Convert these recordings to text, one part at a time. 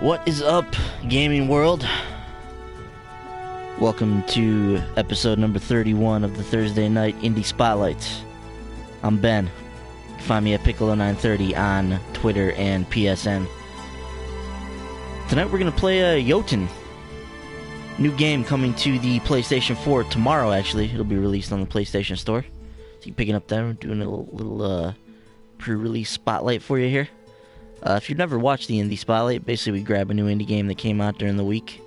What is up, gaming world? Welcome to episode number 31 of the Thursday Night Indie Spotlights. I'm Ben. You can find me at Piccolo930 on Twitter and PSN. Tonight we're going to play Jotun. New game coming to the PlayStation 4 tomorrow, actually. It'll be released on the PlayStation Store. So you picking up there, we're doing a little pre-release spotlight for you here. If you've never watched the Indie Spotlight, basically we grab a new indie game that came out during the week,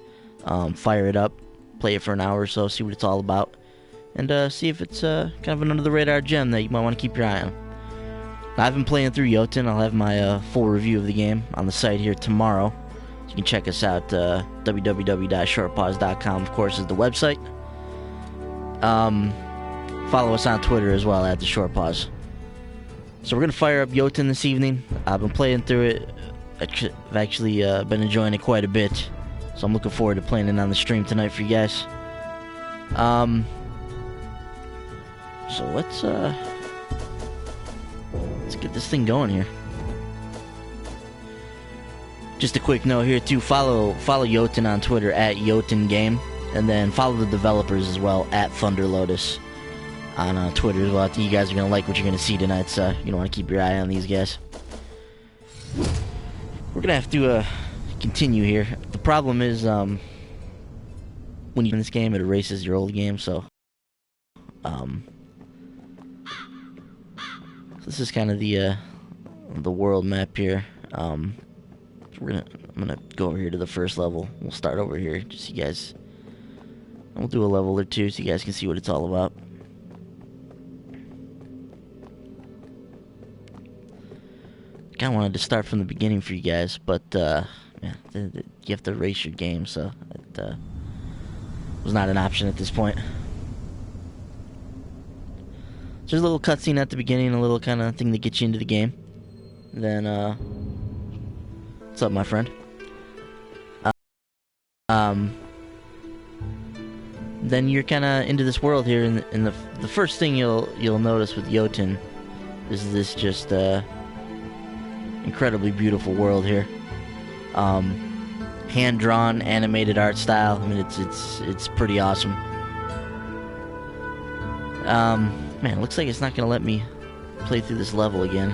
fire it up, play it for an hour or so, see what it's all about, and see if it's kind of an under-the-radar gem that you might want to keep your eye on. Now, I've been playing through Jotun. I'll have my full review of the game on the site here tomorrow. So you can check us out, www.shortpause.com, of course, is the website. Follow us on Twitter as well, at the Short Pause. So we're going to fire up Jotun this evening. I've been playing through it. I've actually been enjoying it quite a bit. So I'm looking forward to playing it on the stream tonight for you guys. So let's get this thing going here. Just a quick note here too. Follow Jotun on Twitter at Jotun Game. And then follow the developers as well at Thunder Lotus on Twitter as well. I think you guys are going to like what you're going to see tonight, so you don't want to keep your eye on these guys. We're going to have to continue here. The problem is, when you in this game, it erases your old game, so this is kind of the world map here. I'm gonna go over here to the first level. We'll start over here, just so you guys. We'll do a level or two so you guys can see what it's all about. Kind of wanted to start from the beginning for you guys, but yeah, you have to erase your game, so it was not an option at this point. So there's a little cutscene at the beginning, a little kind of thing to get you into the game. Then, what's up, my friend? Then you're kind of into this world here, and the first thing you'll notice with Jotun is this just incredibly beautiful world here. Hand-drawn, animated art style. I mean, it's pretty awesome. Man, it looks like it's not gonna let me play through this level again.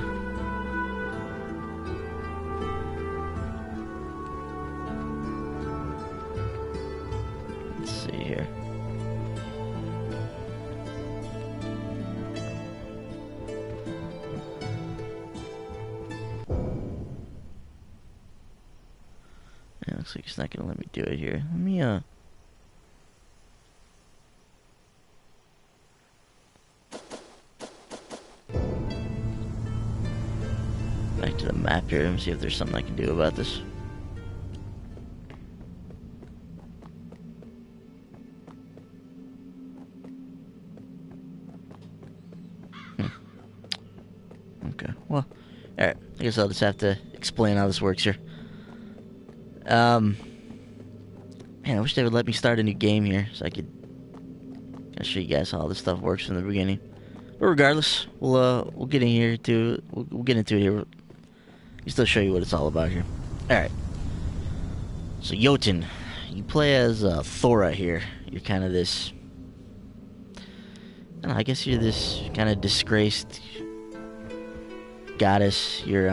Let's see here. Yeah, looks like it's not gonna let me do it here. Let me back to the map here and see if there's something I can do about this. Okay, well, alright. I guess I'll just have to explain how this works here. Man, I wish they would let me start a new game here so I could show you guys how all this stuff works from the beginning. But regardless, we'll get in here too. We'll get into it here. I'll still show you what it's all about here. All right. So Jotun, you play as Thora here. You're kind of this. I don't know, I guess you're this kind of disgraced goddess. You're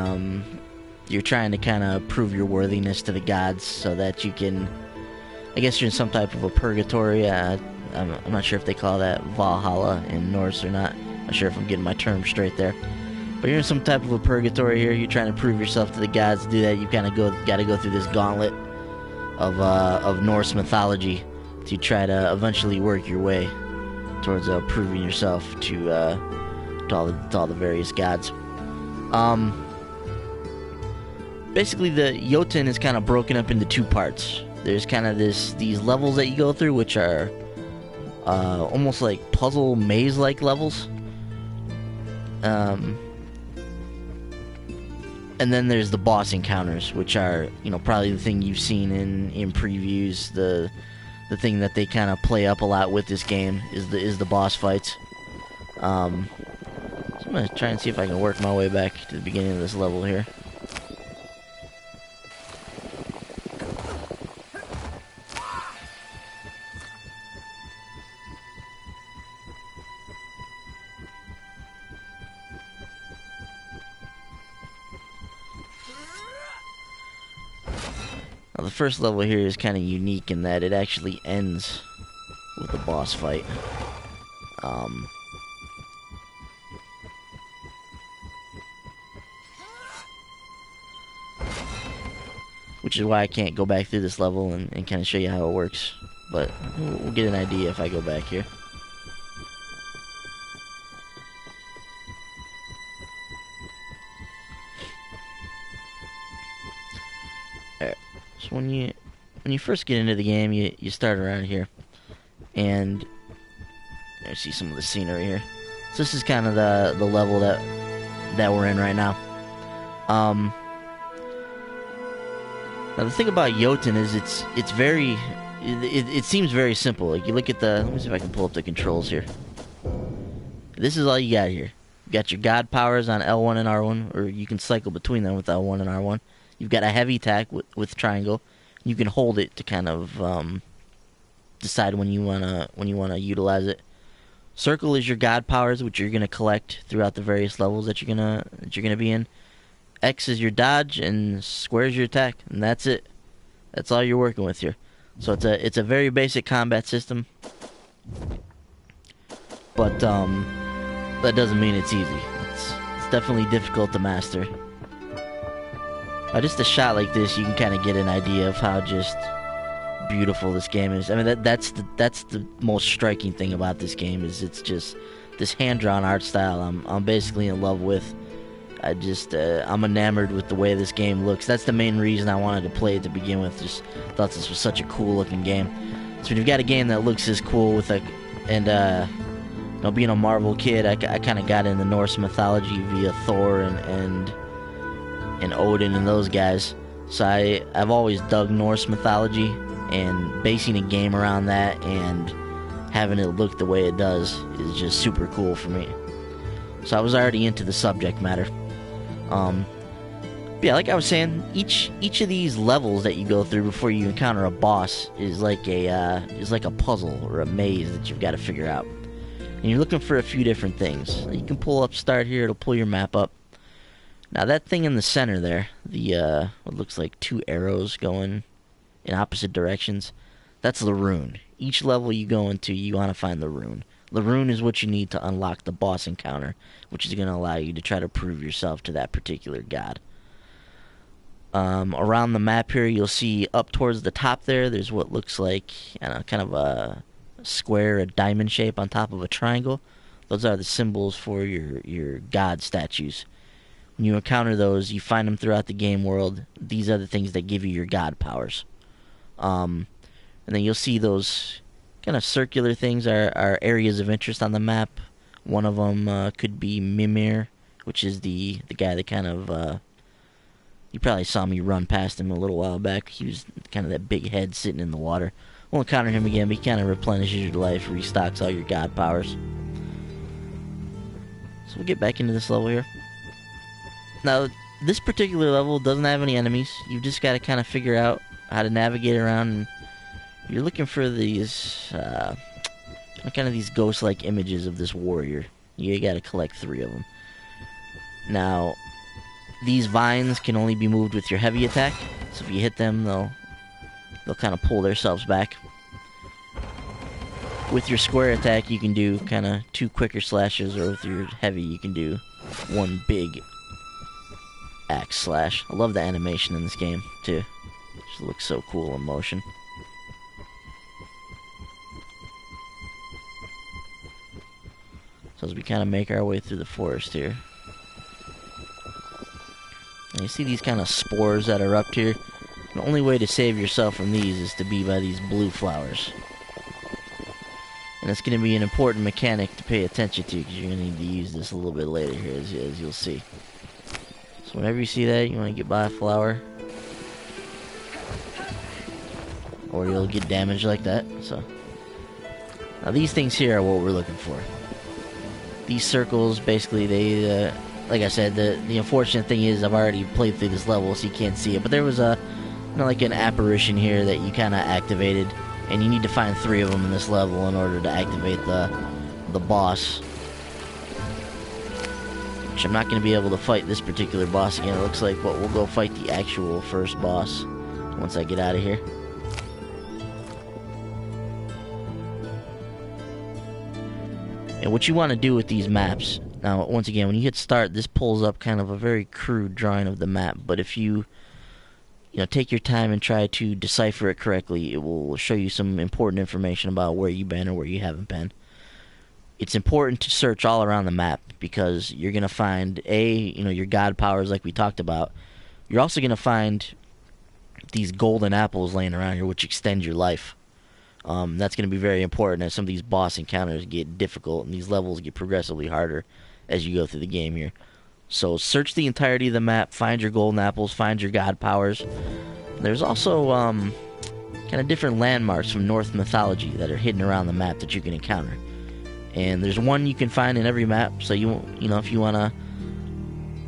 trying to kind of prove your worthiness to the gods so that you can. I guess you're in some type of a purgatory. I'm not sure if they call that Valhalla in Norse or not. I'm not sure if I'm getting my terms straight there. But you're in some type of a purgatory here. You're trying to prove yourself to the gods. To do that, you kind of got to go through this gauntlet of Norse mythology to try to eventually work your way towards proving yourself to all the various gods. Basically, the Jotun is kind of broken up into two parts. There's kind of these levels that you go through, which are almost like puzzle maze-like levels. And then there's the boss encounters, which are, probably the thing you've seen in previews. The thing that they kind of play up a lot with this game is the boss fights. So I'm gonna try and see if I can work my way back to the beginning of this level here. Now the first level here is kind of unique in that it actually ends with a boss fight. Which is why I can't go back through this level and kind of show you how it works. But we'll get an idea if I go back here. Alright, so when you first get into the game, you start around here. And I see some of the scenery here. So this is kind of the level that we're in right now. Now the thing about Jotun is it's very it seems very simple. Like you look at let me see if I can pull up the controls here. This is all you got here. You got your god powers on L1 and R1, or you can cycle between them with L1 and R1. You've got a heavy attack with triangle. You can hold it to kind of decide when you wanna utilize it. Circle is your god powers, which you're gonna collect throughout the various levels that you're gonna be in. X is your dodge, and square is your attack, and that's it. That's all you're working with here. So it's a very basic combat system, but that doesn't mean it's easy. It's definitely difficult to master. Just a shot like this, you can kind of get an idea of how just beautiful this game is. I mean, that's the most striking thing about this game is it's just this hand-drawn art style. I'm basically in love with. I'm enamored with the way this game looks. That's the main reason I wanted to play it to begin with. Just thought this was such a cool looking game. So when you've got a game that looks this cool with being a Marvel kid, I kind of got into Norse mythology via Thor and Odin and those guys. So I've always dug Norse mythology, and basing a game around that and having it look the way it does is just super cool for me. So I was already into the subject matter. Yeah, like I was saying, each of these levels that you go through before you encounter a boss is like a puzzle or a maze that you've got to figure out. And you're looking for a few different things. You can pull up start here, it'll pull your map up. Now that thing in the center there, what looks like two arrows going in opposite directions, that's the rune. Each level you go into, you want to find the rune. The rune is what you need to unlock the boss encounter, which is going to allow you to try to prove yourself to that particular god. Around the map here, you'll see up towards the top there's what looks like kind of a square, a diamond shape on top of a triangle. Those are the symbols for your god statues. When you encounter those, you find them throughout the game world. These are the things that give you your god powers. And then you'll see those kind of circular things are areas of interest on the map. One of them could be Mimir, which is the guy that kind of... you probably saw me run past him a little while back. He was kind of that big head sitting in the water. Won't encounter him again, but he kind of replenishes your life, restocks all your god powers. So we'll get back into this level here. Now, this particular level doesn't have any enemies. You've just got to kind of figure out how to navigate around. And you're looking for these, kind of these ghost-like images of this warrior. You got to collect 3 of them. Now, these vines can only be moved with your heavy attack. So if you hit them, they'll kind of pull themselves back. With your square attack, you can do kind of 2 quicker slashes, or with your heavy, you can do 1 big axe slash. I love the animation in this game, too. It just looks so cool in motion. So as we kind of make our way through the forest here. And you see these kind of spores that are up here. The only way to save yourself from these is to be by these blue flowers. And it's going to be an important mechanic to pay attention to, because you're going to need to use this a little bit later here, as you'll see. So whenever you see that, you want to get by a flower, or you'll get damaged like that. So now these things here are what we're looking for. These circles, basically, they, like I said, the unfortunate thing is I've already played through this level, so you can't see it. But there was like an apparition here that you kind of activated, and you need to find 3 of them in this level in order to activate the boss. Which I'm not going to be able to fight this particular boss again, it looks like, but we'll go fight the actual first boss once I get out of here. And what you want to do with these maps, now once again, when you hit start, this pulls up kind of a very crude drawing of the map, but if you take your time and try to decipher it correctly, it will show you some important information about where you've been or where you haven't been. It's important to search all around the map because you're going to find, your god powers like we talked about. You're also going to find these golden apples laying around here, which extend your life. That's going to be very important as some of these boss encounters get difficult and these levels get progressively harder as you go through the game here. So search the entirety of the map, find your golden apples, find your god powers. There's also kind of different landmarks from Norse mythology that are hidden around the map that you can encounter. And there's one you can find in every map, so if you want to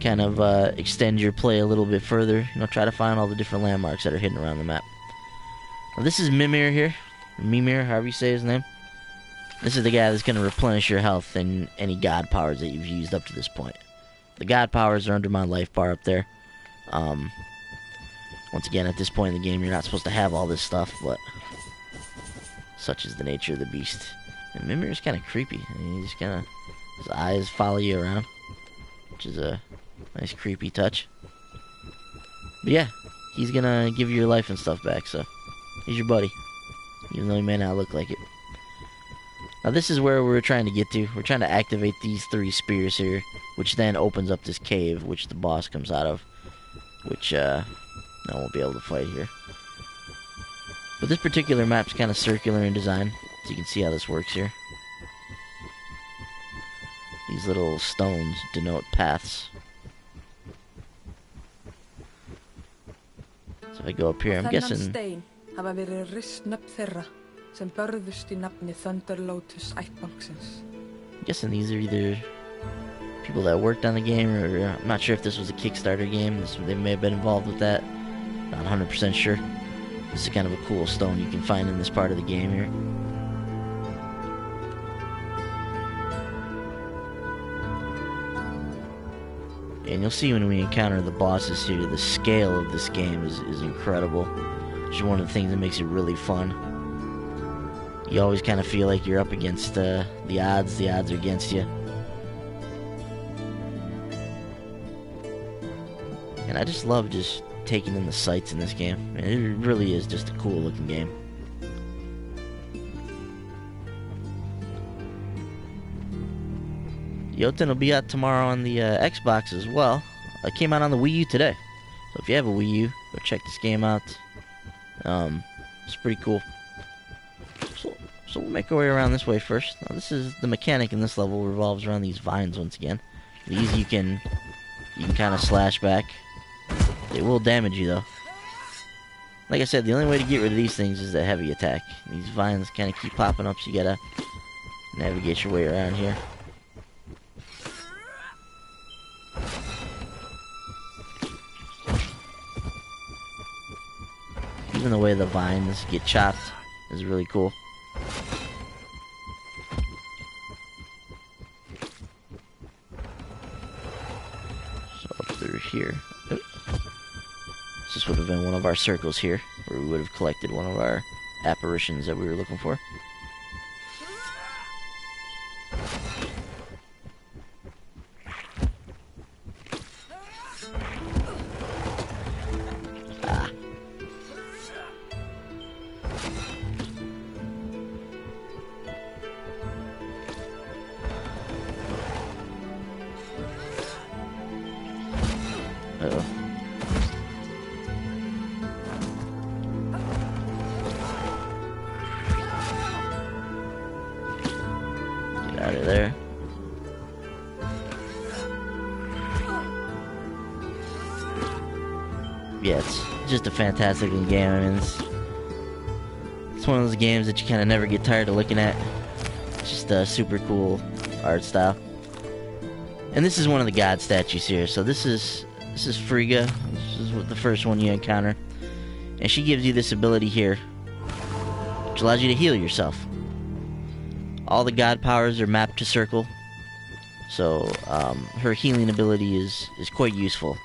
kind of extend your play a little bit further, try to find all the different landmarks that are hidden around the map. Now, this is Mimir here. Mimir, however you say his name. This is the guy that's going to replenish your health and any god powers that you've used up to this point. The god powers are under my life bar up there. Once again, at this point in the game, you're not supposed to have all this stuff, but such is the nature of the beast. And Mimir is kind of creepy. I mean, he's kind of, his eyes follow you around, which is a nice creepy touch. But yeah, he's gonna give you your life and stuff back, so he's your buddy, even though he may not look like it. Now this is where we're trying to get to. We're trying to activate these 3 spears here, which then opens up this cave, which the boss comes out of, which I won't be able to fight here. But this particular map's kind of circular in design, so you can see how this works here. These little stones denote paths. So if I go up here, I'm guessing... sem börðust í nafni Thunder Lotus ættbálksins. I'm guessing these are either people that worked on the game, or I'm not sure if this was a Kickstarter game. They may have been involved with that. Not 100% sure. This is kind of a cool stone you can find in this part of the game here. And you'll see when we encounter the bosses here, the scale of this game is incredible. Which is one of the things that makes it really fun. You always kind of feel like you're up against the odds. The odds are against you. And I just love just taking in the sights in this game. I mean, it really is just a cool looking game. Jotun will be out tomorrow on the Xbox as well. It came out on the Wii U today. So if you have a Wii U, go check this game out. It's pretty cool. So we'll make our way around this way first. Now this is the mechanic in this level revolves around these vines once again. These you can kind of slash back. They will damage you though. Like I said, the only way to get rid of these things is the heavy attack. These vines kind of keep popping up, so you gotta navigate your way around here. Even the way the vines get chopped is really cool. So up through here. This would have been one of our circles here, where we would have collected one of our apparitions that we were looking for. Uh-oh. Get out of there. Yeah, it's just a fantastic game. I mean, it's one of those games that you kind of never get tired of looking at. It's just a super cool art style. And this is one of the god statues here. So this is Frigga. This is the first one you encounter. And she gives you this ability here, which allows you to heal yourself. All the god powers are mapped to circle. So her healing ability is quite useful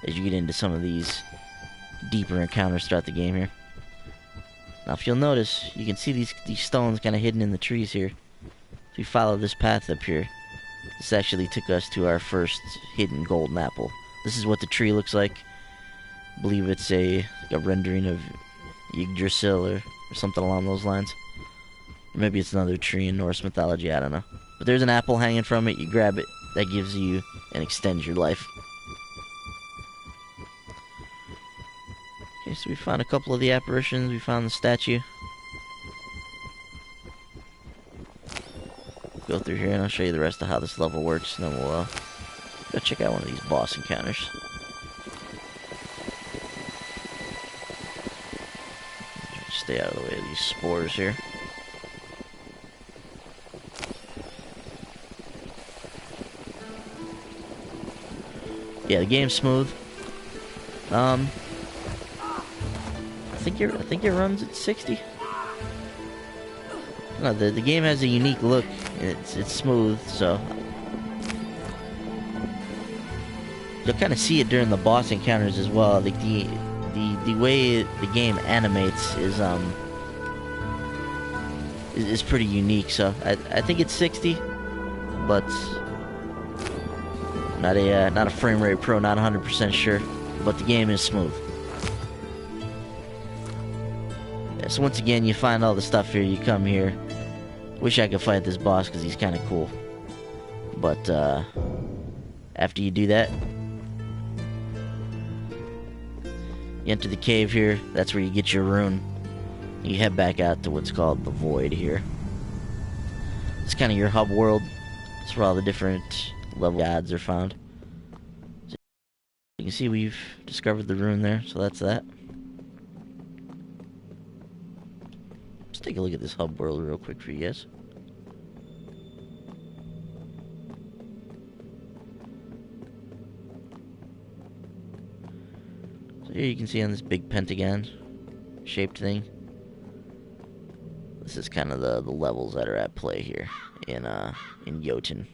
as you get into some of these deeper encounters throughout the game here. Now, if you'll notice, you can see these stones kind of hidden in the trees here. If we follow this path up here, this actually took us to our first hidden golden apple. This is what the tree looks like. I believe it's a rendering of Yggdrasil or something along those lines. Or maybe it's another tree in Norse mythology, I don't know. But there's an apple hanging from it, you grab it, that gives you and extends your life. Okay, so we found a couple of the apparitions, we found the statue. Go through here and I'll show you the rest of how this level works, and then we'll go check out one of these boss encounters. Stay out of the way of these spores here. Yeah, the game's smooth. I think it runs at 60. No, the game has a unique look. It's smooth, so you'll kind of see it during the boss encounters as well. Like the way the game animates is pretty unique. So I think it's 60, but not a frame rate pro, not 100% sure. But the game is smooth. Yeah, so once again, you find all the stuff here. You come here. Wish I could fight this boss because he's kind of cool. But after you do that, you enter the cave here. That's where you get your rune. You head back out to what's called the Void here. It's kind of your hub world. It's where all the different level gods are found. So you can see we've discovered the rune there, so that's that. Let's take a look at this hub world real quick for you guys. So here you can see on this big pentagon shaped thing. This is kind of the levels that are at play here in Jotun.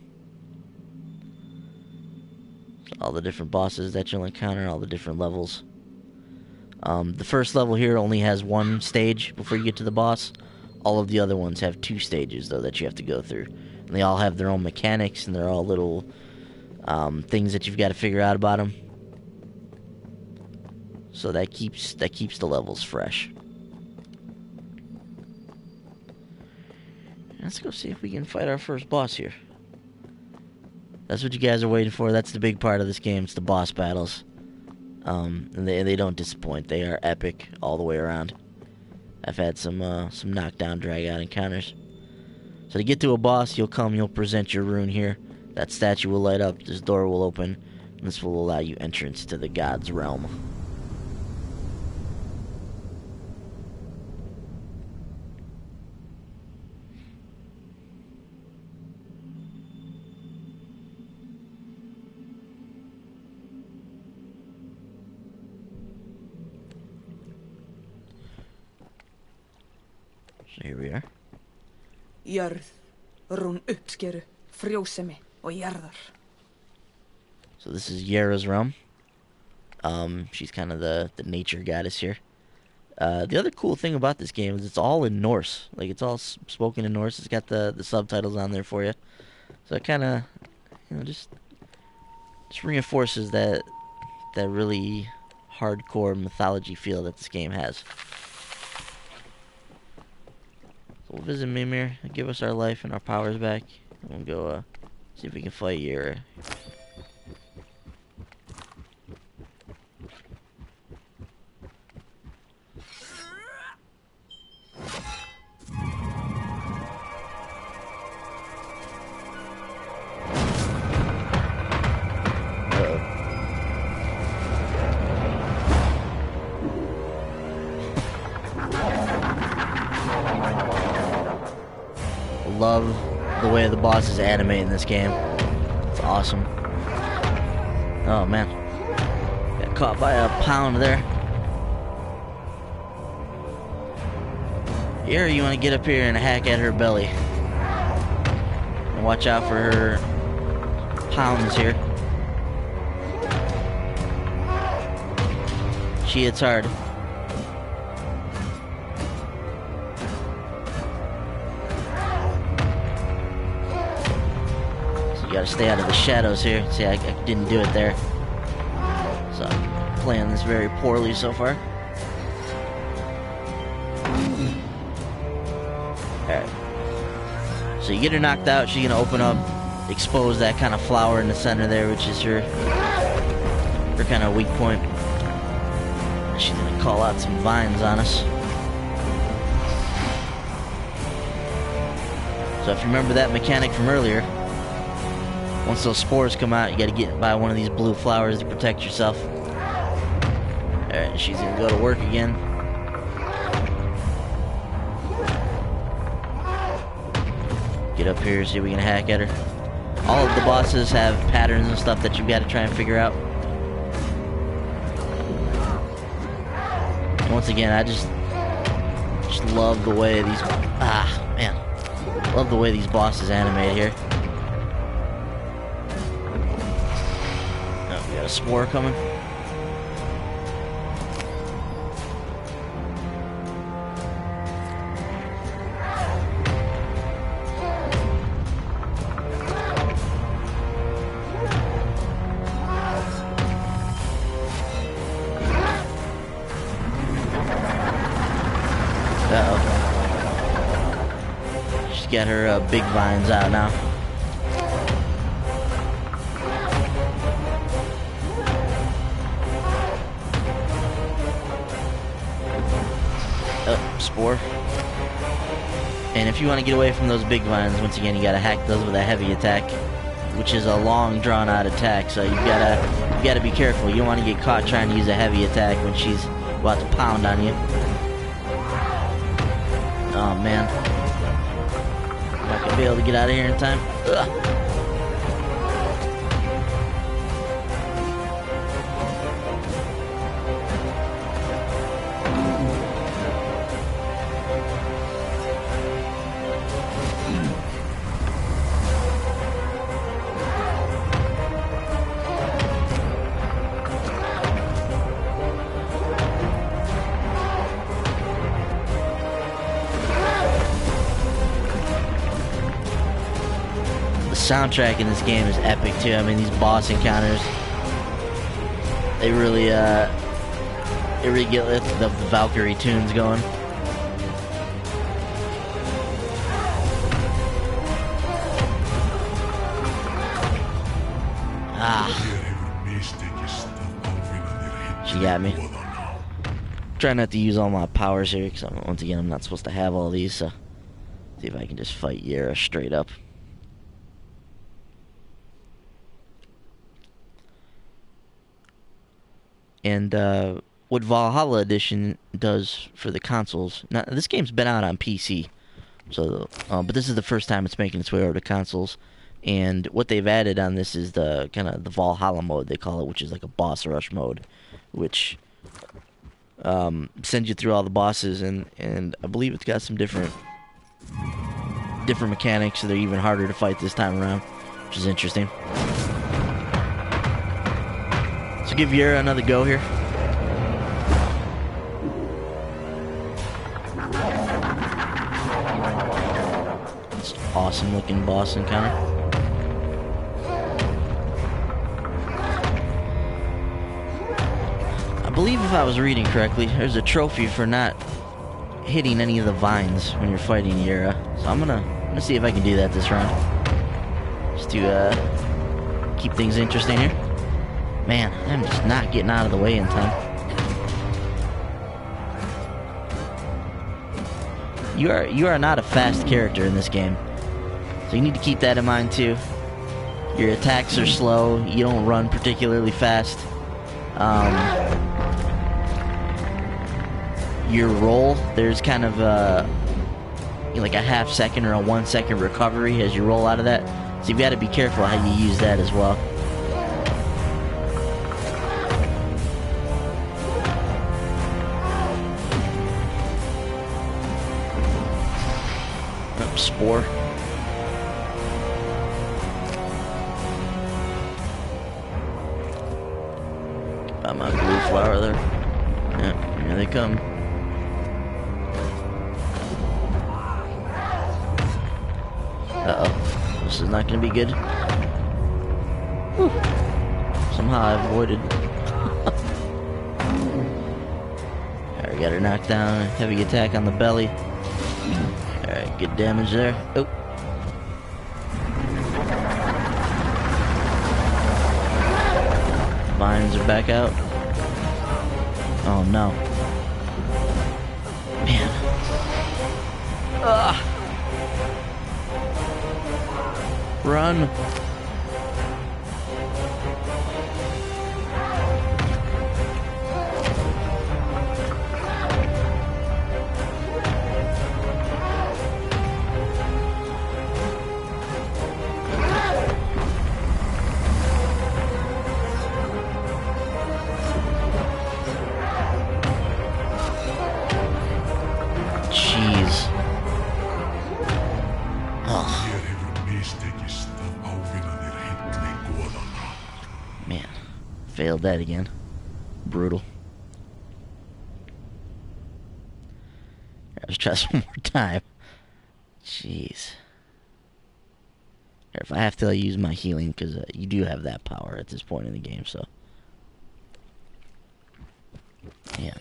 So all the different bosses that you'll encounter, all the different levels. The first level here only has one stage before you get to the boss. All of the other ones have 2 stages, though, that you have to go through. And they all have their own mechanics, and they're all little things that you've got to figure out about them. So that keeps the levels fresh. Let's go see if we can fight our first boss here. That's what you guys are waiting for. That's the big part of this game. It's the boss battles. And they don't disappoint. They are epic all the way around. I've had some knockdown, drag out encounters. So to get to a boss, you'll present your rune here. That statue will light up. This door will open, and this will allow you entrance to the god's realm. So here we are. Jörð, rún uppskeru, frjósemi og jarðar. So this is Yara's realm. She's kind of the nature goddess here. The other cool thing about this game is it's all in Norse. Like, it's all spoken in Norse. It's got the subtitles on there for you. So it kind of, just reinforces that really hardcore mythology feel that this game has. So we'll visit Mimir, give us our life and our powers back, and we'll go see if we can fight Yara. Love the way the bosses animate in this game. It's awesome. Oh man, got caught by a pound there. Here, you want to get up here and hack at her belly. And watch out for her pounds here. She hits hard. So you gotta stay out of the shadows here. See, I didn't do it there. So I'm playing this very poorly so far. Alright. So you get her knocked out, she's gonna open up, expose that kind of flower in the center there, which is her kind of weak point. She's gonna call out some vines on us. So if you remember that mechanic from earlier, once those spores come out, you gotta get by one of these blue flowers to protect yourself. Alright, she's gonna go to work again. Get up here, see if we can hack at her. All of the bosses have patterns and stuff that you've got to try and figure out. Once again, I just love the way these love the way these bosses animate here. Oh, we got a spore coming. She's got her big vines out now. Oh, spore. And if you want to get away from those big vines, once again, you gotta hack those with a heavy attack, which is a long, drawn-out attack. So you gotta be careful. You don't want to get caught trying to use a heavy attack when she's about to pound on you. Oh man, I'm not gonna be able to get out of here in time. Ugh. Soundtrack in this game is epic too. I mean, these boss encounters, they really get the Valkyrie tunes going. She got me. Try not to use all my powers here, because once again, I'm not supposed to have all these. So see if I can just fight Yera straight up. And what Valhalla Edition does for the consoles. Now, this game's been out on PC, so but this is the first time it's making its way over to consoles. And what they've added on this is the kind of the Valhalla mode, they call it, which is like a boss rush mode, which sends you through all the bosses, and I believe it's got some different mechanics, so they're even harder to fight this time around, which is interesting. So give Yera another go here. It's an awesome looking boss encounter. I believe if I was reading correctly, there's a trophy for not hitting any of the vines when you're fighting Yera. So I'm gonna see if I can do that this round. Just to keep things interesting here. Man, I'm just not getting out of the way in time. You are not a fast character in this game, so you need to keep that in mind too. Your attacks are slow. You don't run particularly fast. Your roll, there's kind of like a half second or a 1 second recovery as you roll out of that. So you've got to be careful how you use that as well. Spore. Got my blue flower there. Yep, here they come. Uh-oh. This is not gonna be good. Whew. Somehow I avoided. Alright, got her knocked down. Heavy attack on the belly. Alright, good damage there. Oh. Vines are back out. Oh no. Man. Ugh. Run. Jeez. Oh. Man, failed that again. Brutal. Let's try this one more time. Jeez. If I have to, I'll use my healing, because you do have that power at this point in the game, so. Yeah.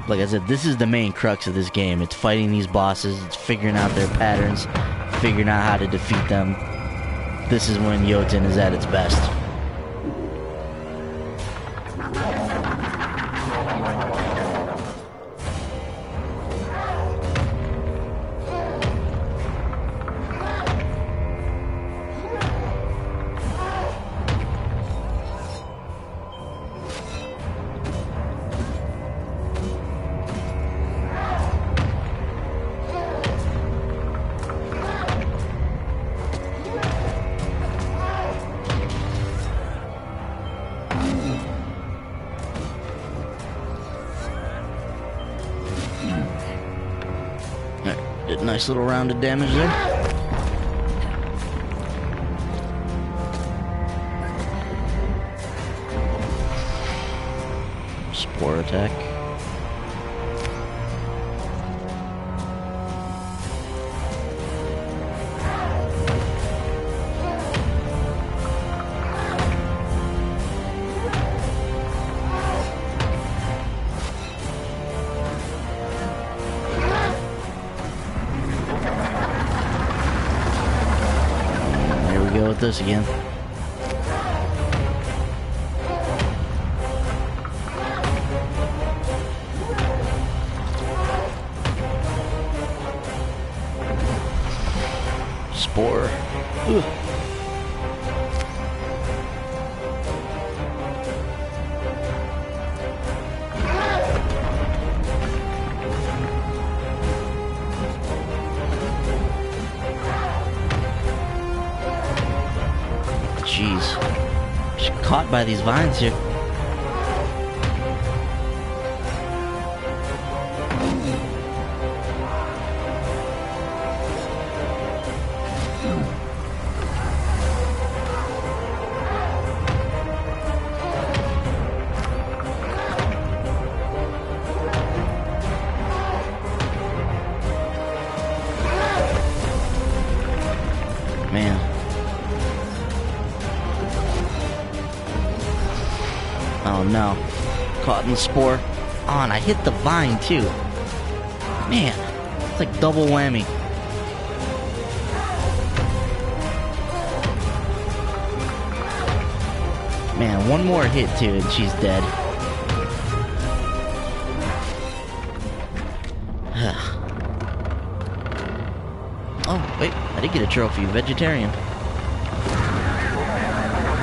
Like I said, this is the main crux of this game. It's fighting these bosses, it's figuring out their patterns, figuring out how to defeat them. This is when Jotun is at its best. Did a nice little round of damage there. Spore attack. Go with this again. Spore. Ugh. Jeez. She's caught by these vines here. Man. Oh no. Caught in the spore. Oh, and I hit the vine too. Man. It's like double whammy. Man, one more hit too and she's dead. Oh, wait. I did get a trophy. Vegetarian.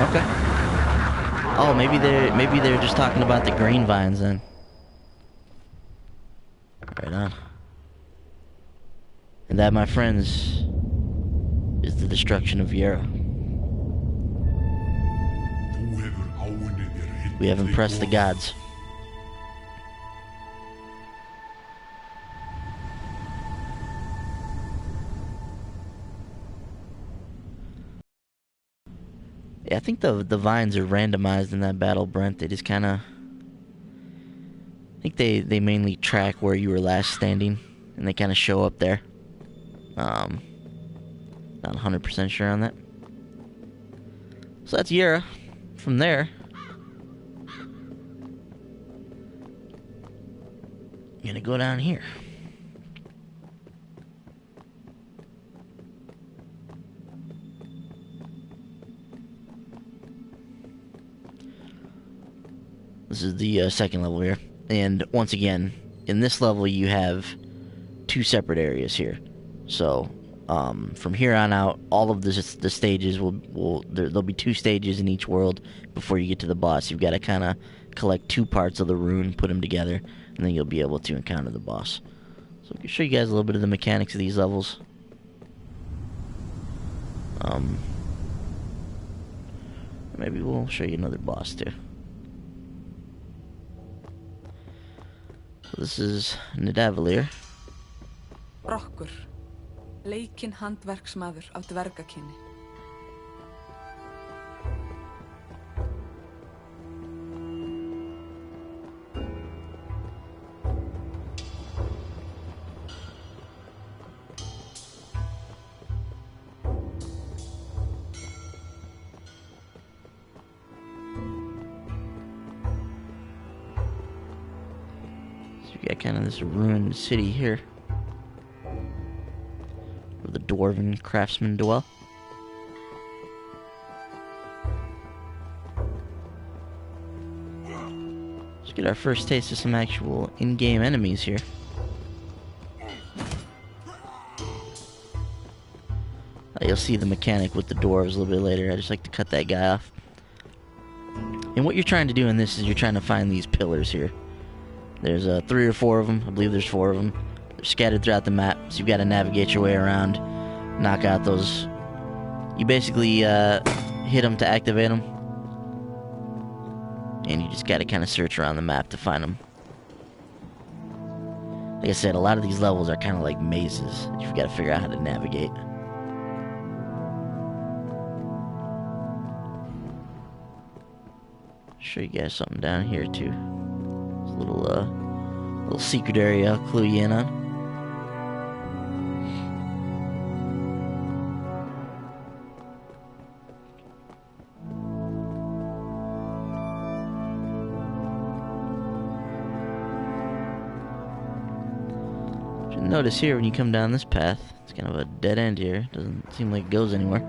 Okay. Oh, maybe they're just talking about the green vines then. Right on. And that, my friends, is the destruction of Yara. We have impressed the gods. Yeah, I think the vines are randomized in that battle, Brent. They just kind of... I think they mainly track where you were last standing, and they kind of show up there. Not 100% sure on that. So that's Yera. From there, I'm gonna go down here. This is the second level here. And once again, in this level you have 2 separate areas here. So, from here on out, all of the stages there'll be 2 stages in each world before you get to the boss. You've got to kind of collect 2 parts of the rune, put them together, and then you'll be able to encounter the boss. So I can show you guys a little bit of the mechanics of these levels. Maybe we'll show you another boss too. So this is Nidavellir. Rokkur, leikinn handverksmaður af dvergakyni. So you got kind of this ruined city here, where the dwarven craftsmen dwell. Let's get our first taste of some actual in-game enemies here. You'll see the mechanic with the dwarves a little bit later. I just like to cut that guy off. And what you're trying to do in this is you're trying to find these pillars here. There's 3 or 4 of them. I believe there's 4 of them. They're scattered throughout the map, so you've got to navigate your way around, knock out those. You basically hit them to activate them, and you just got to kind of search around the map to find them. Like I said, a lot of these levels are kind of like mazes. You've got to figure out how to navigate. Show you guys something down here too. It's a little secret area I'll clue you in on. You'll notice here when you come down this path, it's kind of a dead end here. Doesn't seem like it goes anywhere.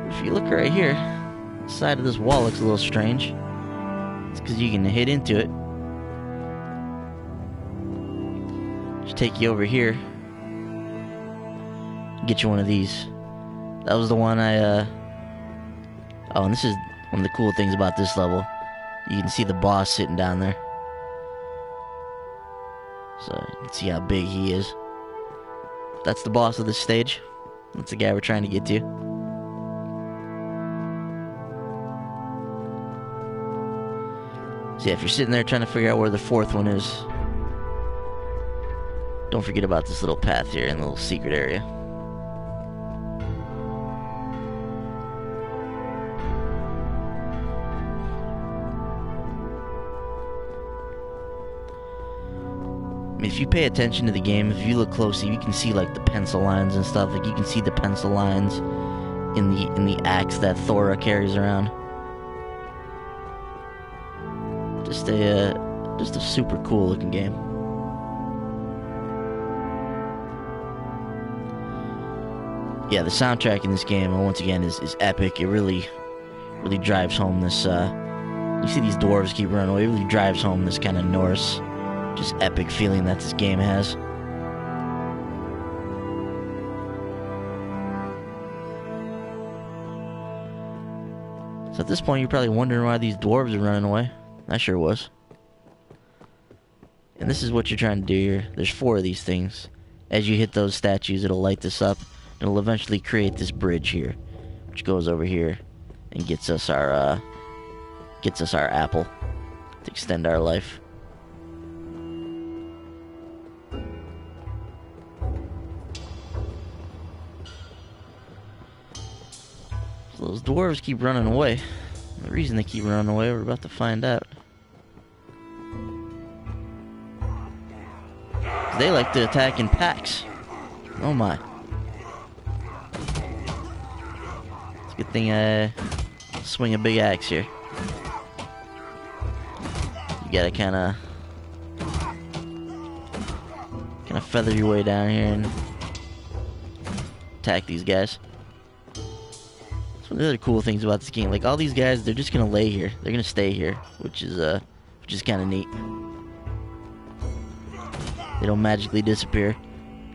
But if you look right here, the side of this wall looks a little strange. It's because you can hit into it. Just take you over here. Get you one of these. That was the one I, Oh, and this is one of the cool things about this level. You can see the boss sitting down there. So, you can see how big he is. That's the boss of this stage. That's the guy we're trying to get to. So yeah, if you're sitting there trying to figure out where the 4th one is, don't forget about this little path here in the little secret area. I mean, if you pay attention to the game, if you look closely, you can see like the pencil lines and stuff. Like you can see the pencil lines in the axe that Thora carries around. Just a super cool looking game. Yeah, the soundtrack in this game, once again, is epic. It really drives home this, you see these dwarves keep running away, it really drives home this kind of Norse, just epic feeling that this game has. So at this point, you're probably wondering why these dwarves are running away. I sure was. And this is what you're trying to do here. There's 4 of these things. As you hit those statues, it'll light this up. It'll eventually create this bridge here, which goes over here and gets us our apple to extend our life. So those dwarves keep running away. The reason they keep running away, we're about to find out. They like to attack in packs. Oh my. It's a good thing I swing a big axe here. You gotta kinda feather your way down here and attack these guys. That's one of the other cool things about this game. Like, all these guys, they're just gonna lay here. They're gonna stay here, which is kind of neat. They don't magically disappear.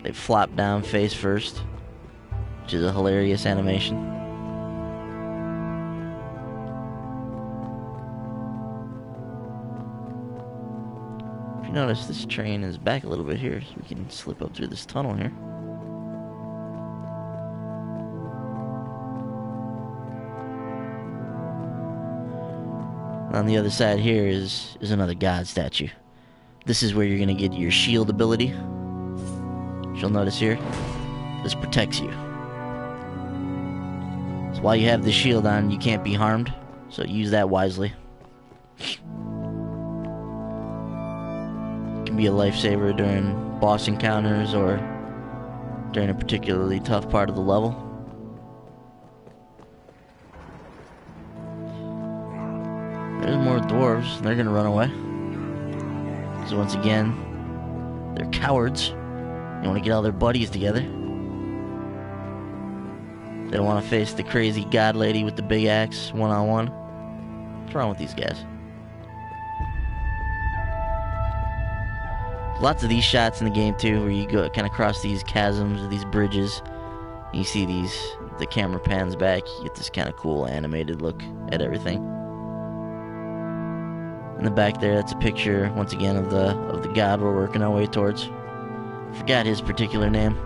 They flop down face first, which is a hilarious animation. If you notice, this train is back a little bit here, so we can slip up through this tunnel here. On the other side here is another god statue. This is where you're gonna get your shield ability. You'll notice here, this protects you. So while you have the shield on, you can't be harmed, so use that wisely. It can be a lifesaver during boss encounters or during a particularly tough part of the level. There's more dwarves. They're gonna run away. So once again, they're cowards. They want to get all their buddies together. They don't want to face the crazy god lady with the big axe one-on-one. What's wrong with these guys? Lots of these shots in the game too, where you go kind of cross these chasms or these bridges. You see the camera pans back. You get this kind of cool animated look at everything. In the back there, that's a picture, once again, of the god we're working our way towards. Forgot his particular name.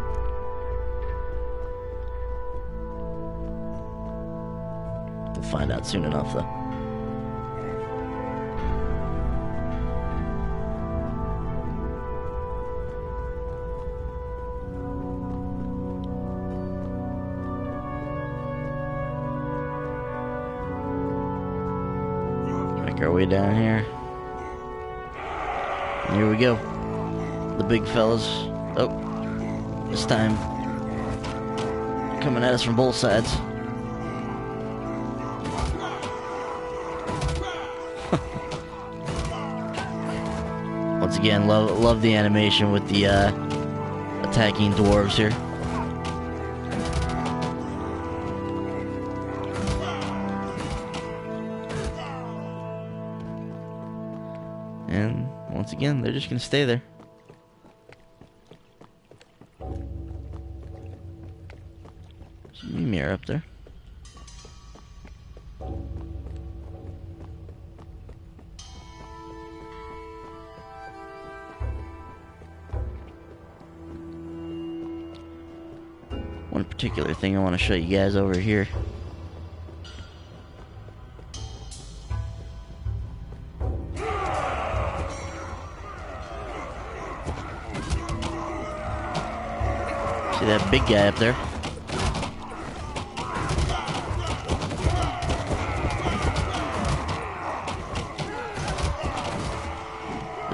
We'll find out soon enough, though. Make our way down here. And here we go. The big fellas. Oh, this time coming at us from both sides. Once again, love the animation with the attacking dwarves here. And once again, they're just gonna stay there. Mirror up there. One particular thing I want to show you guys over here. See that big guy up there?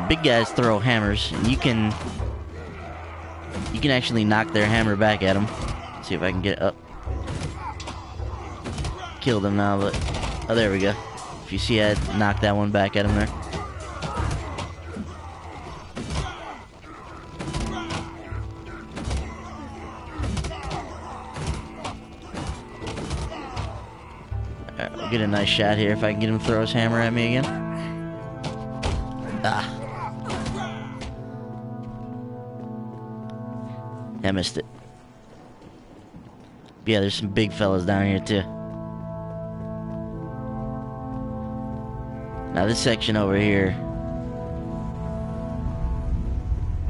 Big guys throw hammers, and you can actually knock their hammer back at them. See if I can get up. Killed him now, but oh, there we go. If you see, I knocked that one back at him there. Alright, we'll get a nice shot here if I can get him to throw his hammer at me again. Ah. I missed it. Yeah, there's some big fellas down here too. Now this section over here,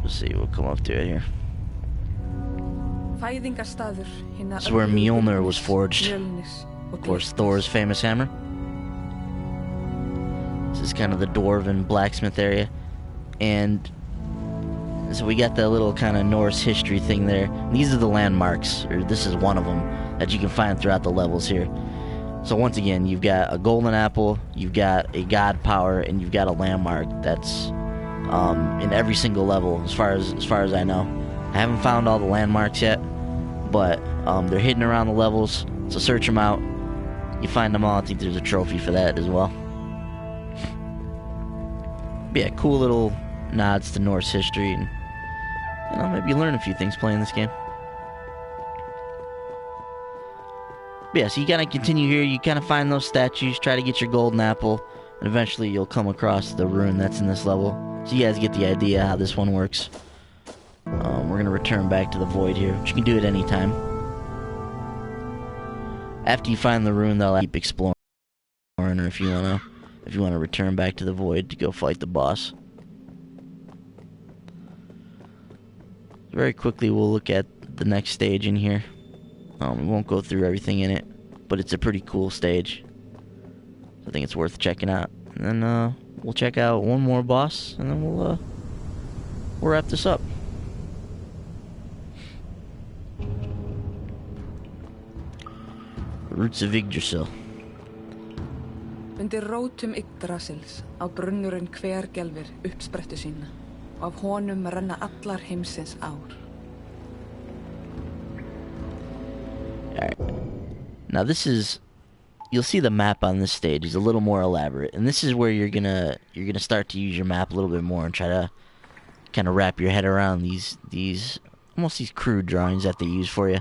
we'll see, we'll come up to it here. This is where Mjolnir was forged. Of course, Thor's famous hammer. This is kind of the dwarven blacksmith area. And so we got that little kind of Norse history thing there. And these are the landmarks, or this is one of them, that you can find throughout the levels here. So once again, you've got a golden apple, you've got a god power, and you've got a landmark that's in every single level, as far as I know. I haven't found all the landmarks yet, but they're hidden around the levels, so search them out. You find them all. I think there's a trophy for that as well. But yeah, cool little nods to Norse history, and maybe learn a few things playing this game. But yeah, so you gotta continue here. You kind of find those statues, try to get your golden apple, and eventually you'll come across the rune that's in this level. So you guys get the idea how this one works. We're gonna return back to the void here, which you can do at any time. After you find the rune, they'll keep exploring, or if you wanna return back to the void to go fight the boss. Very quickly, we'll look at the next stage in here. We won't go through everything in it, but it's a pretty cool stage. So I think it's worth checking out. And then we'll check out one more boss, and then we'll wrap this up. Roots of Yggdrasil. Undir rótum Yggdrasils á brunnurinn hvergelfir uppsprettu sína, og af honum renna allar heimsins ár. Alright. Now this is, you'll see the map on this stage is a little more elaborate, and this is where you're gonna start to use your map a little bit more and try to kind of wrap your head around these almost these crude drawings that they use for you.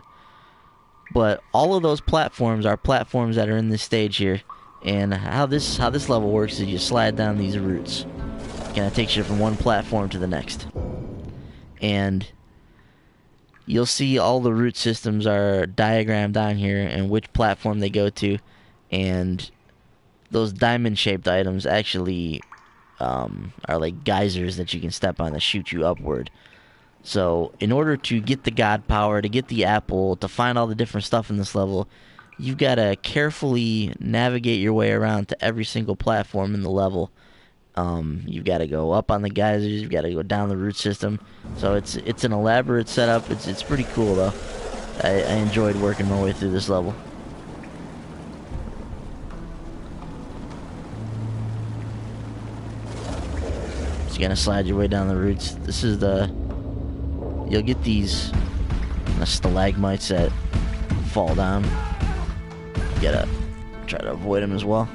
But all of those platforms are platforms that are in this stage here, and how this level works is you slide down these routes. Kind of takes you from one platform to the next, and you'll see all the root systems are diagrammed down here and which platform they go to, and those diamond-shaped items actually are like geysers that you can step on that shoot you upward. So in order to get the god power, to get the apple, to find all the different stuff in this level, you've got to carefully navigate your way around to every single platform in the level. You've got to go up on the geysers, you've got to go down the root system. So it's an elaborate setup. It's pretty cool though. I enjoyed working my way through this level. So you're gonna slide your way down the roots. This is you'll get these stalagmites that fall down. You gotta try to avoid them as well.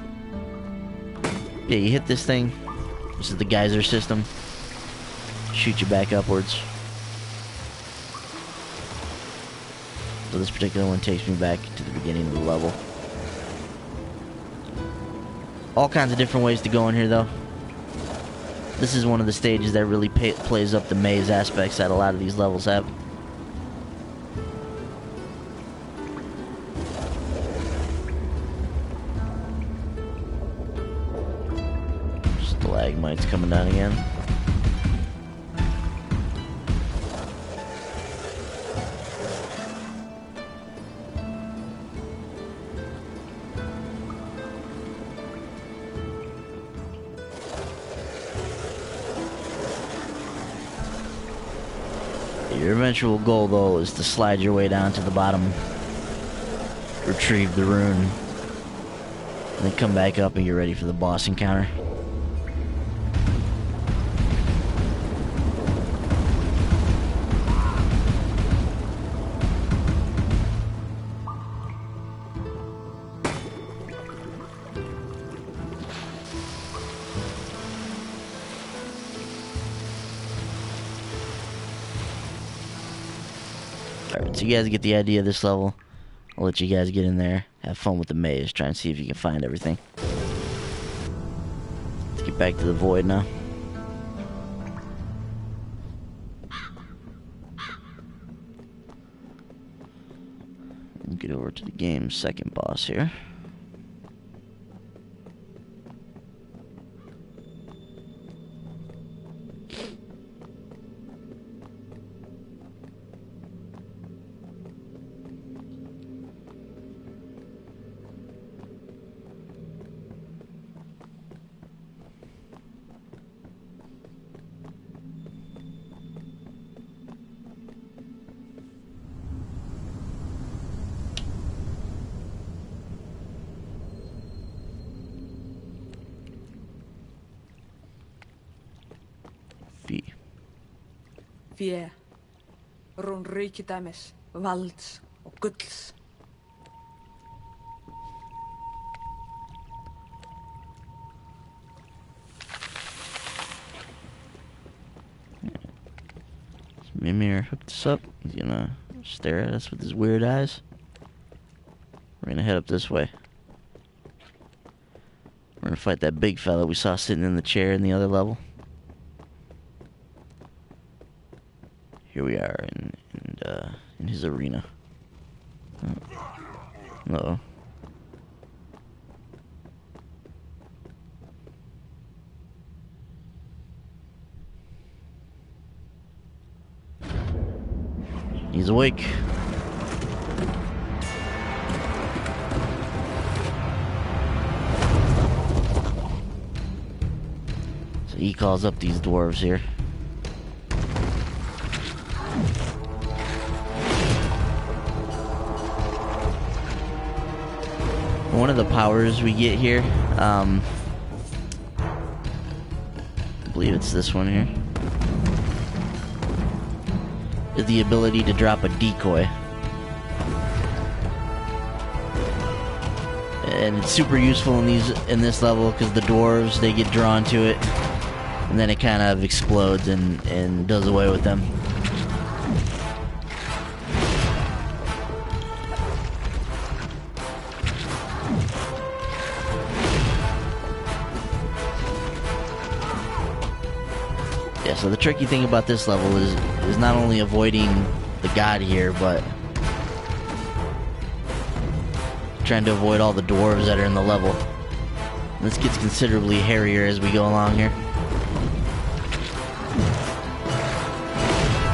Yeah, you hit this thing. This is the geyser system. Shoot you back upwards. So this particular one takes me back to the beginning of the level. All kinds of different ways to go in here though. This is one of the stages that really plays up the maze aspects that a lot of these levels have. Stalagmites coming down again. Your eventual goal, though, is to slide your way down to the bottom, retrieve the rune, and then come back up and get ready for the boss encounter. Alright, so you guys get the idea of this level. I'll let you guys get in there, have fun with the maze, try and see if you can find everything. Let's get back to the void now. We'll get over to the game's second boss here. fé, rún ríkidæmis, valds og gulls. Mimir hooked us up. He's gonna stare at us with his weird eyes. We're gonna head up this way. We're gonna fight that big fella we saw sitting in the chair in the other level. Here we are in his arena. Uh-oh. He's awake. So he calls up these dwarves here. One of the powers we get here, I believe it's this one here, is the ability to drop a decoy. And it's super useful in this level because the dwarves, they get drawn to it and then it kind of explodes and does away with them. Yeah, so the tricky thing about this level is not only avoiding the god here, but trying to avoid all the dwarves that are in the level. This gets considerably hairier as we go along here.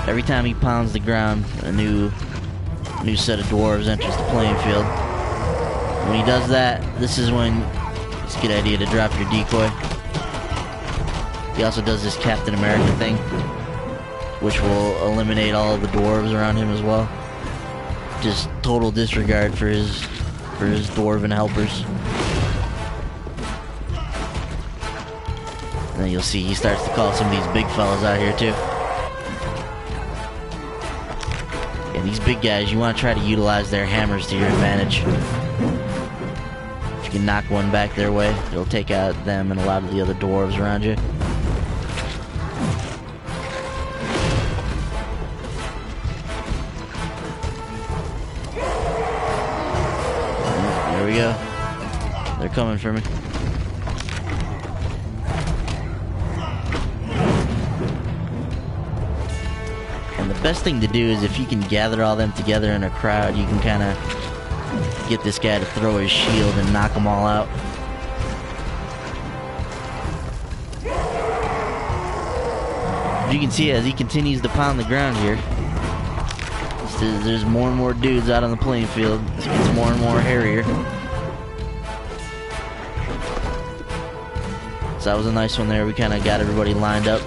Every time he pounds the ground, a new set of dwarves enters the playing field. When he does that, this is when it's a good idea to drop your decoy. He also does this Captain America thing, which will eliminate all of the dwarves around him as well. Just total disregard for his dwarven helpers. And then you'll see he starts to call some of these big fellas out here too. Yeah, these big guys, you want to try to utilize their hammers to your advantage. If you can knock one back their way, it'll take out them and a lot of the other dwarves around you. There we go. They're coming for me. And the best thing to do is if you can gather all them together in a crowd, you can kind of get this guy to throw his shield and knock them all out. You can see as he continues to pound the ground here, there's more and more dudes out on the playing field. It gets more and more hairier. So that was a nice one there. We kind of got everybody lined up.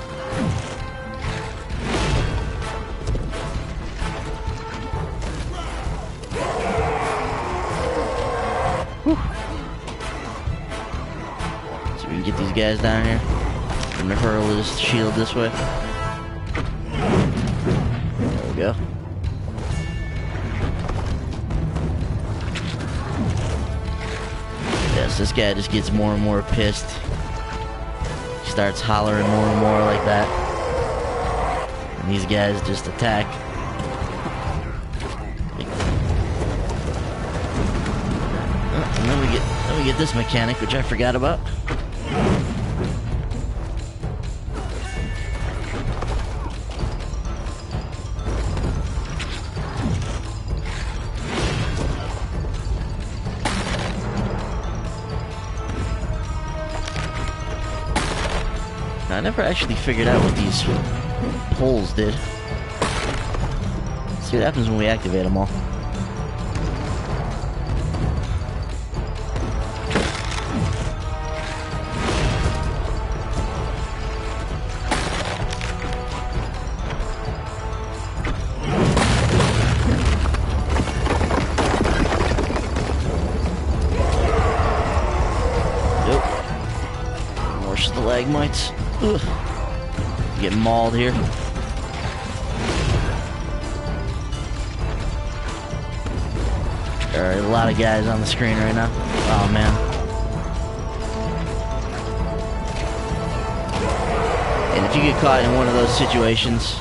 Whew. So we can get these guys down here. I'm gonna hurl this shield this way. There we go. Yes, this guy just gets more and more pissed. He starts hollering more and more like that. And these guys just attack. And then we get this mechanic, which I forgot about. I never actually figured out what these poles did. Let's see what happens when we activate them all. Yep. More stalagmites. Ugh. Get mauled here. Alright, a lot of guys on the screen right now. Oh, man. And if you get caught in one of those situations,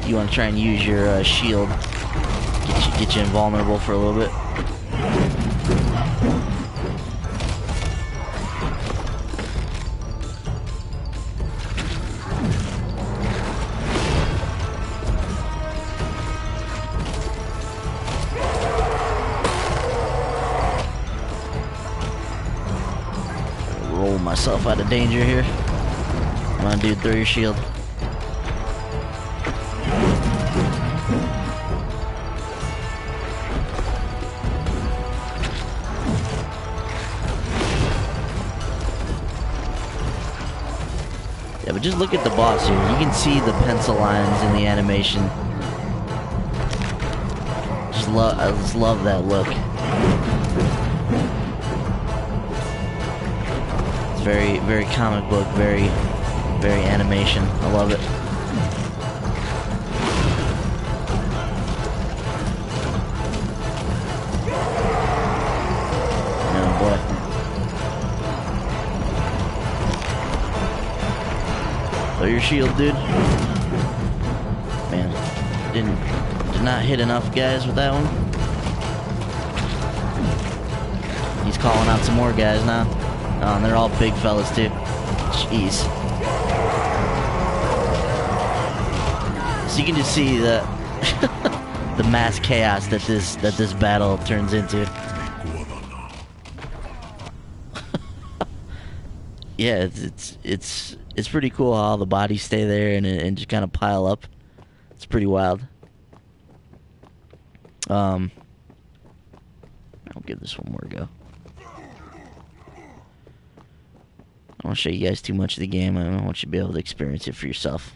you want to try and use your shield. Get you invulnerable for a little bit. Roll myself out of danger here. Come on, dude, throw your shield. Yeah, but just look at the boss here. You can see the pencil lines in the animation. I just love that look. It's very, very comic book, very animation. I love it. Oh boy. Throw your shield, dude. Man, did not hit enough guys with that one. He's calling out some more guys now. Oh, and they're all big fellas too. Jeez. So you can just see the the mass chaos that this battle turns into. Yeah, it's pretty cool how all the bodies stay there and just kind of pile up. It's pretty wild. I'll give this one more go. I don't want to show you guys too much of the game. I want you to be able to experience it for yourself.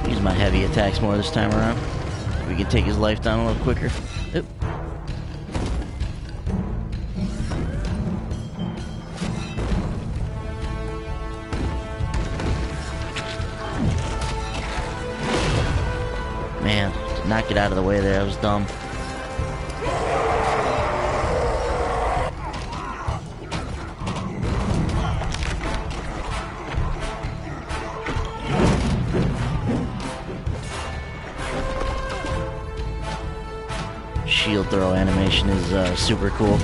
Use my heavy attacks more this time around. We can take his life down a little quicker. Oop. Man, did not get out of the way there. I was dumb. Shield throw animation is super cool.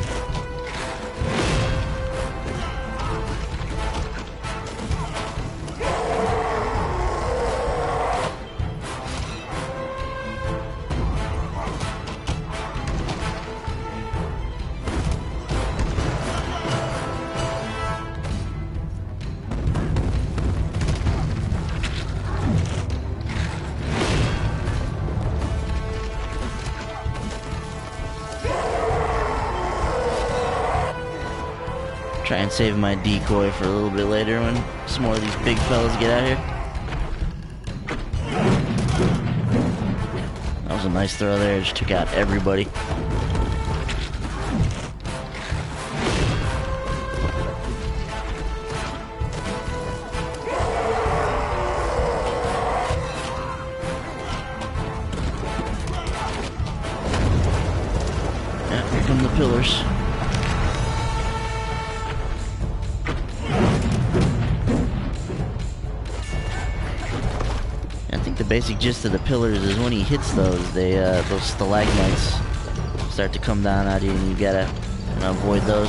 Try and save my decoy for a little bit later when some more of these big fellas get out here. That was a nice throw there. Just took out everybody. Yeah, here come the pillars. The basic gist of the pillars is when he hits those, those stalagmites start to come down at you, and you gotta avoid those.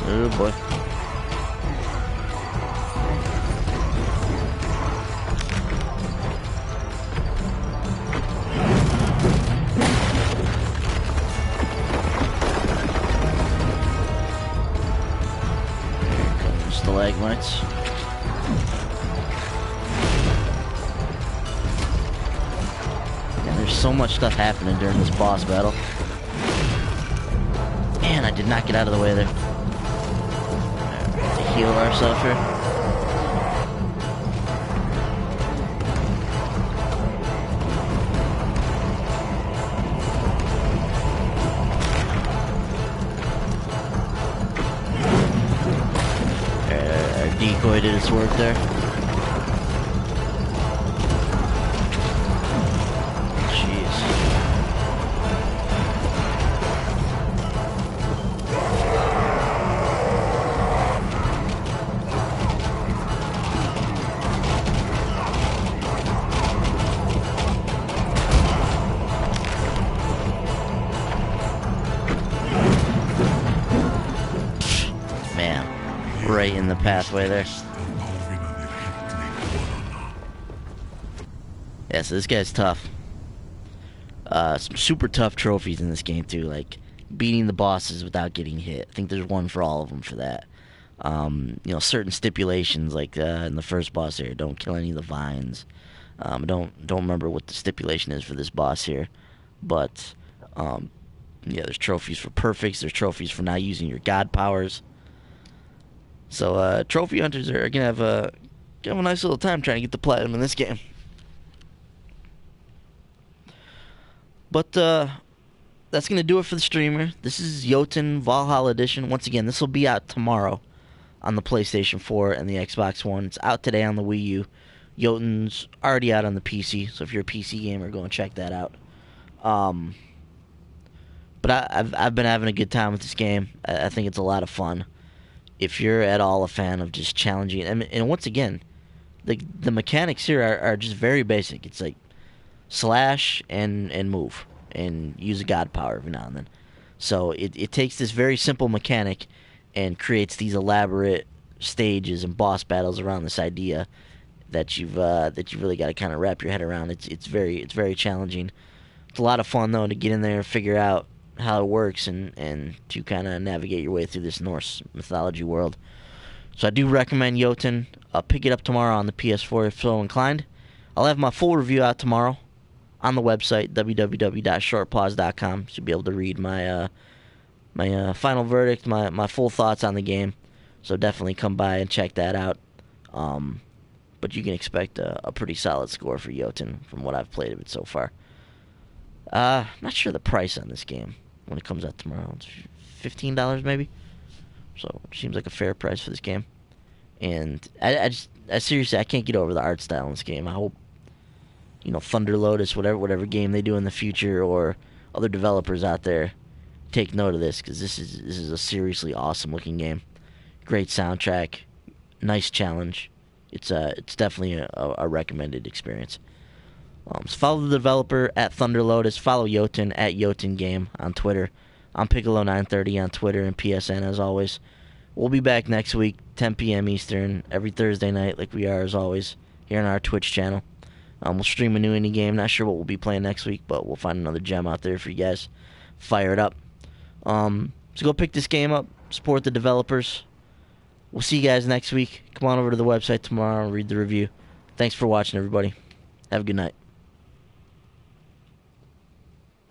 Oh boy. Here comes stalagmites. There's so much stuff happening during this boss battle. Man, I did not get out of the way there. heal ourselves here. Decoy did its work there. Jeez. Man, right in the pathway there. Yeah, so this guy's tough. Some super tough trophies in this game too, like beating the bosses without getting hit. I think there's one for all of them for that. You know, certain stipulations, like in the first boss area, don't kill any of the vines. Don't remember what the stipulation is for this boss here, but yeah, there's trophies for perfects. There's trophies for not using your god powers. So trophy hunters are gonna have a nice little time trying to get the platinum in this game. But that's going to do it for the streamer. This is Jotun Valhalla Edition. Once again, this will be out tomorrow on the PlayStation 4 and the Xbox One. It's out today on the Wii U. Jotun's already out on the PC, so if you're a PC gamer, go and check that out. But I've been having a good time with this game. I think it's a lot of fun. If you're at all a fan of just challenging, and once again, the mechanics here are just very basic. It's like slash and move and use a god power every now and then. So it takes this very simple mechanic and creates these elaborate stages and boss battles around this idea that you've really got to kind of wrap your head around. It's very challenging. It's a lot of fun though to get in there and figure out how it works and to kind of navigate your way through this Norse mythology world. So I do recommend Jotun. I'll pick it up tomorrow on the PS4 if so inclined. I'll have my full review out tomorrow on the website, www.shortpause.com. Should be able to read my my final verdict, my full thoughts on the game. So definitely come by and check that out. But you can expect a pretty solid score for Jotun from what I've played of it so far. I'm not sure the price on this game when it comes out tomorrow. It's $15 maybe. So it seems like a fair price for this game. And I seriously, I can't get over the art style in this game. I hope, you know, Thunder Lotus, whatever game they do in the future, or other developers out there, take note of this, because this is a seriously awesome looking game. Great soundtrack, nice challenge. It's definitely a recommended experience. So follow the developer at Thunder Lotus. Follow Jotun at Jotun Game on Twitter. I'm Piccolo930 on Twitter and PSN as always. We'll be back next week, 10 p.m. Eastern, every Thursday night, like we are as always, here on our Twitch channel. We'll stream a new indie game. Not sure what we'll be playing next week, but we'll find another gem out there for you guys. Fire it up. So go pick this game up. Support the developers. We'll see you guys next week. Come on over to the website tomorrow and read the review. Thanks for watching, everybody. Have a good night.